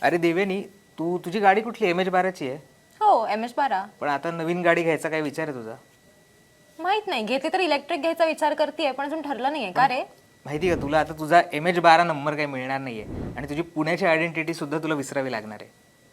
अरे देवेनी, तुझी गाडी कुठली? MH12ची आहे? हो, MH12. पण आता नवीन गाडी घ्यायचा काय विचार आहे तुझा? माहित नाही, घेतली तर इलेक्ट्रिक घ्यायचा विचार करतेय, पण अजून ठरलं नाहीये. का रे? माहिती का तुला, आता तुझा MH12 नंबर काही मिळणार नाहीये आणि तुझी पुण्याची आयडेंटिटी सुद्धा तुला विसरावी लागणार आहे.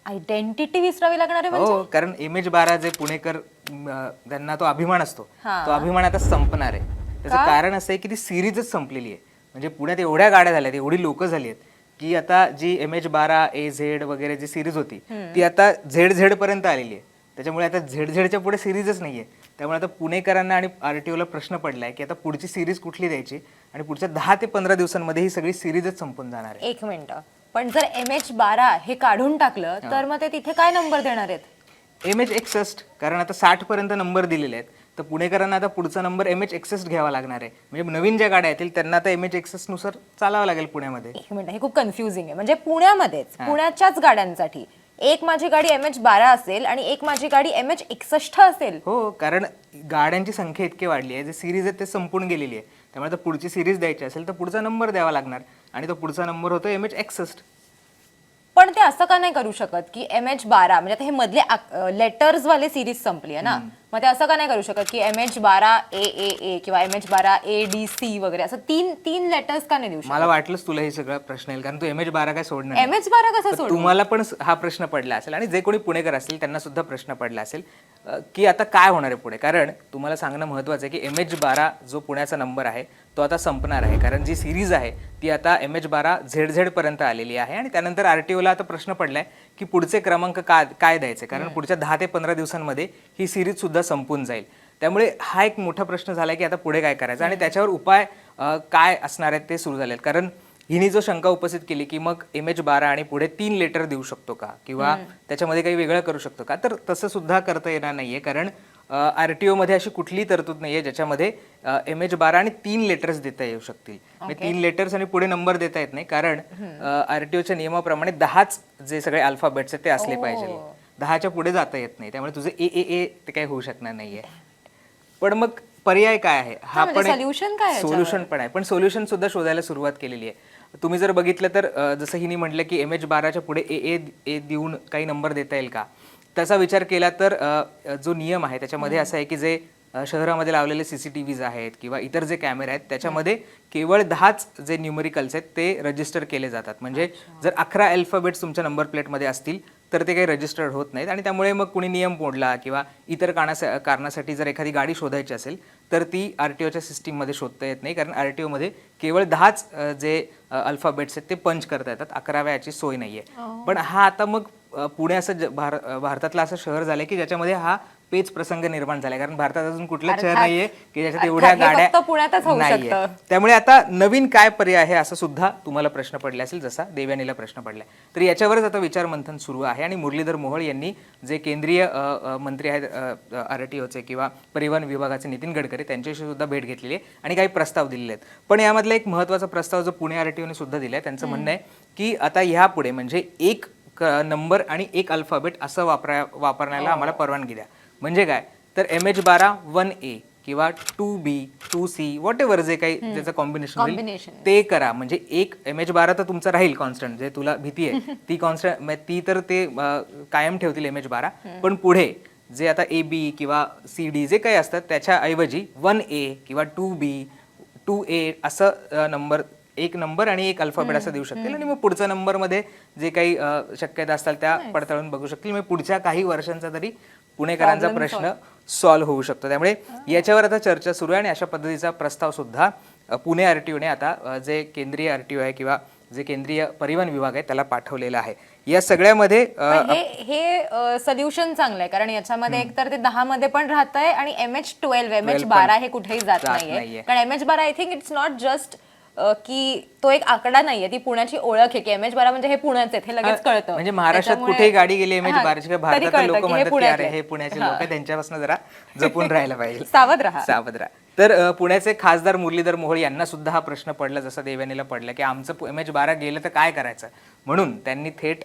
आयडेंटिटी विसरावी लागणार आहे म्हणजे? हो, कारण MH12 जे पुणेकर त्यांना तो अभिमान असतो, तो अभिमान आता संपणार आहे. त्याचं कारण असं आहे की ती सिरीजच संपलेली आहे. म्हणजे पुण्यात एवढ्या गाड्या झाल्यात, एवढी लोक झाली आहेत की आता जी MH12 AZ वगैरे जी सिरीज होती ती आता ZZ पर्यंत आलेली आहे. त्याच्यामुळे आता ZZच्या पुढे सिरीजच नाहीये. त्यामुळे आता पुणेकरांना आणि RTOला प्रश्न पडलाय की आता पुढची सिरीज कुठली द्यायची, आणि पुढच्या 10 ते 15 दिवसांमध्ये ही सगळी सिरीजच संपून जाणार आहे. एक मिनिट, पण जर MH12 हे काढून टाकलं तर मग ते तिथे काय नंबर देणार आहेत? MH61, कारण आता 60 पर्यंत नंबर दिलेले आहेत, तर पुणेकरांना आता पुढचा नंबर MH61 घ्यावा लागणार आहे. म्हणजे नवीन ज्या गाड्या येतील त्यांना आता MH61 नुसार चालावं लागेल पुण्यामध्ये. एक मिनिट, हे खूप कन्फ्युजिंग आहे. म्हणजे पुण्याच्याच गाड्यांसाठी एक माझी गाडी MH12 असेल आणि एक माझी गाडी MH61 असेल? हो, कारण गाड्यांची संख्या इतकी वाढली आहे, जे सिरीज आहे ते संपून गेलेली आहे. त्यामुळे आता पुढची सिरीज द्यायची असेल तर पुढचा नंबर द्यावा लागणार, आणि तो पुढचा नंबर होतो MH61. पण ते असं का नाही करू शकत की MH12 म्हणजे आता हे मधले लेटर्स वाले सिरीज संपली आहे ना, मग ते असं का नाही करू शकत की MH12 AAA किंवा MH12 ADC वगैरे असं तीन लेटर्स का नाही देऊ शकत? मला वाटलंच तुला हे सगळं प्रश्न येईल, कारण तू MH12 काय सोडणार नाही. MH12 कसं सोडू? तुम्हाला पण हा प्रश्न पडला असेल आणि जे कोणी पुणेकर असतील त्यांना सुद्धा प्रश्न पडला असेल की आता काय होणार आहे पुढे. कारण तुम्हाला सांगणं महत्त्वाचं आहे की MH12 जो पुण्याचा नंबर आहे तो आता संपणार आहे, कारण जी सिरीज आहे ती आता MH12 ZZ पर्यंत आलेली आहे. आणि त्यानंतर RTOला आता प्रश्न पडलाय की पुढचे क्रमांक काय द्यायचे, कारण पुढच्या 10 ते 15 दिवसांमध्ये ही सिरीज सुद्धा संपून जाईल. त्यामुळे हा एक मोठा प्रश्न झाला की आता पुढे काय करायचं आणि त्याच्यावर उपाय काय असणार आहेत ते सुरू झालेत. कारण हिने जो शंका उपस्थित केली की मग MH12 आणि पुढे 3 लेटर देऊ शकतो का, किंवा त्याच्यामध्ये काही वेगळं करू शकतो का, तर तसं सुद्धा करता येणार नाहीये. कारण RTO मध्ये अशी कुठलीही तरतूद नाहीये ज्याच्यामध्ये MH12 आणि 3 लेटर्स देता येऊ शकतील. म्हणजे 3 लेटर्स आणि पुढे नंबर देता येत नाही, कारण RTOच्या नियमाप्रमाणे 10च जे सगळे अल्फाबेट्स आहेत ते असले पाहिजे. 10च्या पुढे जाता येत नाही, त्यामुळे तुझं AAA ते काही होऊ शकणार नाहीये. पण मग पर्याय काय आहे, हा पण सोल्युशन पण आहे. पण सोल्युशन सुद्धा शोधायला सुरुवात केलेली आहे. तुम्ही जर बघितलं तर जसं हिने म्हटलं की MH12च्या पुढे AA देऊन काही नंबर देता येईल का, तसा विचार केला तर जो नियम आहे त्याच्यामध्ये असं आहे की जे शहरामध्ये लावलेले CCTVs आहेत किंवा इतर जे कॅमेरे आहेत त्याच्यामध्ये केवळ 10च जे न्यूमरिकल्स आहेत ते रजिस्टर केले जातात. म्हणजे जर 11 अल्फाबेट्स तुमच्या नंबर प्लेटमध्ये असतील तर ते काही रजिस्टर्ड होत नाहीत. आणि त्यामुळे मग कुणी नियम मोडला किंवा इतर कारणासाठी जर एखादी गाडी शोधायची असेल तर ती RTOच्या सिस्टीममध्ये शोधता येत नाही, कारण RTO मध्ये केवळ 10च जे अल्फाबेट्स आहेत ते पंच करता येतात, 11व्या याची सोय नाहीये. पण हा आता मग पुणे असं भारतातलं असं शहर झालंय की ज्याच्यामध्ये हा पेच प्रसंग निर्माण झालाय, कारण भारतात अजून कुठलं शहर नाहीये की ज्याच्यात एवढ्या गाड्या नाहीये. त्यामुळे आता नवीन काय पर्याय आहे असं सुद्धा तुम्हाला प्रश्न पडले असेल, जसा देवयानीला प्रश्न पडलाय. तर याच्यावरच आता विचार मंथन सुरू आहे. आणि मुरलीधर मोहोळ यांनी जे केंद्रीय मंत्री आहेत RTOचे किंवा परिवहन विभागाचे नितीन गडकरी त्यांच्याशी सुद्धा भेट घेतलेली आहे आणि काही प्रस्ताव दिलेले आहेत. पण यामधला एक महत्त्वाचा प्रस्ताव जो पुणे RTOने सुद्धा दिलाय, त्यांचं म्हणणं आहे की आता ह्यापुढे म्हणजे एक नंबर आणि एक अल्फाबेट असं वापरण्याला आम्हाला परवानगी द्या. म्हणजे काय, तर MH12 1A किंवा 2B 2C वॉट एव्हर जे काही त्याचं कॉम्बिनेशन होईल ते करा. म्हणजे एक MH12 तर तुमचा राहील कॉन्स्टंट, जे तुला भीती आहे ती कॉन्स्टंट ती तर ते कायम ठेवतील MH12. पण पुढे जे आता AB किंवा CD जे काही असतात त्याच्याऐवजी 1A किंवा 2B 2A असं नंबर, एक नंबर आणि एक अल्फाबेट असं देऊ शकतील. आणि मग पुढच्या नंबरमध्ये जे काही शक्यता असतात त्या पडताळून बघू शकतील. म्हणजे पुढच्या काही वर्षांचा तरी पुणेकरांचा प्रश्न सॉल्व्ह होऊ शकतो. त्यामुळे याच्यावर आता चर्चा सुरू आहे आणि अशा पद्धतीचा प्रस्ताव सुद्धा पुणे RTOने आता जे केंद्रीय RTO आहे किंवा जे केंद्रीय परिवहन विभाग आहे त्याला पाठवलेलं आहे. या सगळ्यामध्ये हे सोल्युशन चांगलं आहे, कारण याच्यामध्ये एकतर ते 10 मध्ये पण राहत आहे आणि MH12 MH12 हे कुठेही जात नाहीये. कारण MH12 I think it's not just की तो एक आकडा नाहीये, ती पुण्याची ओळख आहे की MH12 म्हणजे हे पुण्याचे, हे लगेच कळतं. म्हणजे महाराष्ट्रात कुठेही गाडी गेली MH12 ची, भारतात लोक म्हणतात की अरे हे पुण्याचे लोक आहे, त्यांच्यापासून जरा जपून राहायला पाहिजे, सावध राहा. तर पुण्याचे खासदार मुरलीधर मोहोळ यांना सुद्धा हा प्रश्न पडला, जसा देवयानीला पडला की आमचं MH12 गेलं तर काय करायचं. म्हणून त्यांनी थेट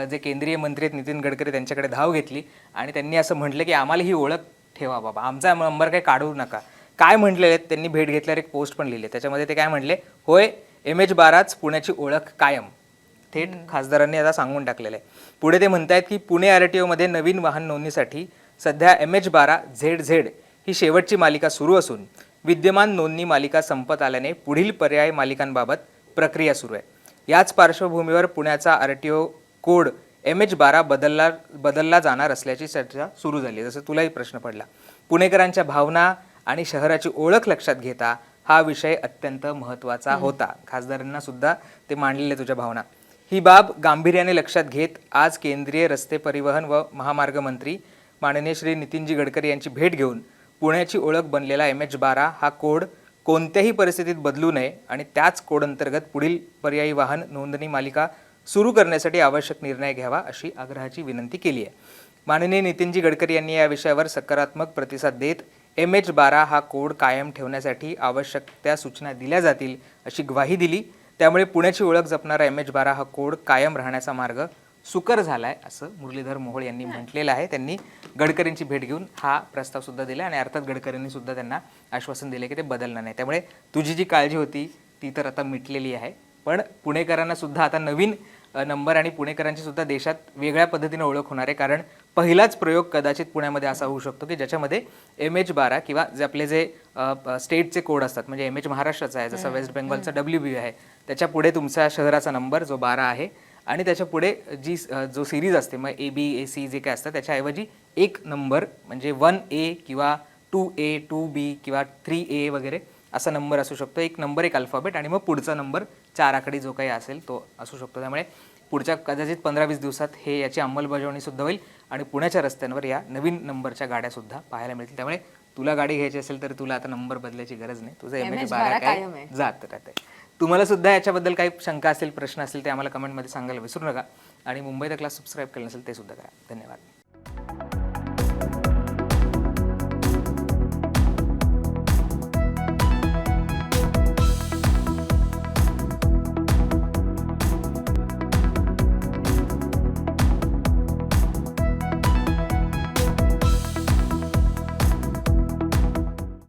जे केंद्रीय मंत्री आहेत नितीन गडकरी त्यांच्याकडे धाव घेतली आणि त्यांनी असं म्हटलं की आम्हाला ही ओळख ठेवा बाबा, आमचा नंबर काही काढू नका. काय म्हटलेले त्यांनी भेट घेतल्यावर एक पोस्ट पण लिहिली, त्याच्यामध्ये ते काय म्हटले, होय MH12च पुण्याची ओळख कायम. थेट खासदारांनी आता सांगून टाकलेलं आहे. पुढे ते म्हणतायत की पुणे RTO मध्ये नवीन वाहन नोंदणीसाठी सध्या MH12 ZZ ही शेवटची मालिका सुरू असून विद्यमान नोंदणी मालिका संपत आल्याने पुढील पर्याय मालिकांबाबत प्रक्रिया सुरू आहे. याच पार्श्वभूमीवर पुण्याचा RTO कोड MH12 बदलला जाणार असल्याची चर्चा सुरू झाली. जसं तुलाही प्रश्न पडला, पुणेकरांच्या भावना आणि शहराची ओळख लक्षात घेता हा विषय अत्यंत महत्त्वाचा होता. खासदारांना सुद्धा ते मांडलेले तुझ्या भावना. ही बाब गांभीर्याने लक्षात घेत आज केंद्रीय रस्ते परिवहन व महामार्ग मंत्री माननीय श्री नितीनजी गडकरी यांची भेट घेऊन पुण्याची ओळख बनलेला MH12 हा कोड कोणत्याही परिस्थितीत बदलू नये आणि त्याच कोड अंतर्गत पुढील पर्यायी वाहन नोंदणी मालिका सुरू करण्यासाठी आवश्यक निर्णय घ्यावा अशी आग्रहाची विनंती केली आहे. माननीय नितीनजी गडकरी यांनी या विषयावर सकारात्मक प्रतिसाद देत MH12 हा कोड कायम ठेवण्यासाठी आवश्यक त्या सूचना दिल्या जातील अशी ग्वाही दिली. त्यामुळे पुण्याची ओळख जपणारा MH12 हा कोड कायम राहण्याचा मार्ग सुकर झालाय असं मुरलीधर मोहोळ यांनी म्हटलेलं आहे. त्यांनी गडकरींची भेट घेऊन हा प्रस्ताव सुद्धा दिला आणि अर्थात गडकरींनी सुद्धा त्यांना आश्वासन दिले की ते बदलणार नाही. त्यामुळे तुझी जी काळजी होती ती तर आता मिटलेली आहे. पण पुणेकरांना सुद्धा आता नवीन नंबर आणि पुणेकरांची सुद्धा देशात वेगळ्या पद्धतीने ओळख होणार आहे. कारण पहिलाच प्रयोग कदाचित पुण्यामध्ये असा होऊ शकतो की ज्याच्यामध्ये MH12 किंवा जे आपले जे स्टेटचे कोड असतात, म्हणजे MH महाराष्ट्राचा आहे, जसं वेस्ट बेंगॉलचा WB आहे, त्याच्या पुढे तुमच्या शहराचा नंबर जो 12 आहे आणि त्याच्या पुढे जो सिरीज असते मग AB AC जे काय असतं त्याच्याऐवजी एक नंबर म्हणजे 1A किंवा 2A 2B किंवा 3A वगैरे असा नंबर असू शकतो. एक नंबर, एक अल्फाबेट आणि मग पुढचा नंबर 4 आकडी जो काही असेल तो असू शकतो. त्यामुळे पुढच्या कदाचित 15-20 दिवसात हे याची अंमलबजावणी सुद्धा होईल आणि पुण्याच्या रस्त्यांवर या नवीन नंबरच्या गाड्या सुद्धा पाहायला मिळतील. त्यामुळे तुला गाडी घ्यायची असेल तर तुला आता नंबर बदलायची गरज नाही. तुझं MH12 काय जात राहतंय. तुम्हाला सुद्धा याच्याबद्दल काही शंका असेल, प्रश्न असेल ते आम्हाला कमेंटमध्ये सांगायला विसरू नका आणि मुंबई द क्लास सबस्क्राईब केलं नसेल ते सुद्धा करा. धन्यवाद.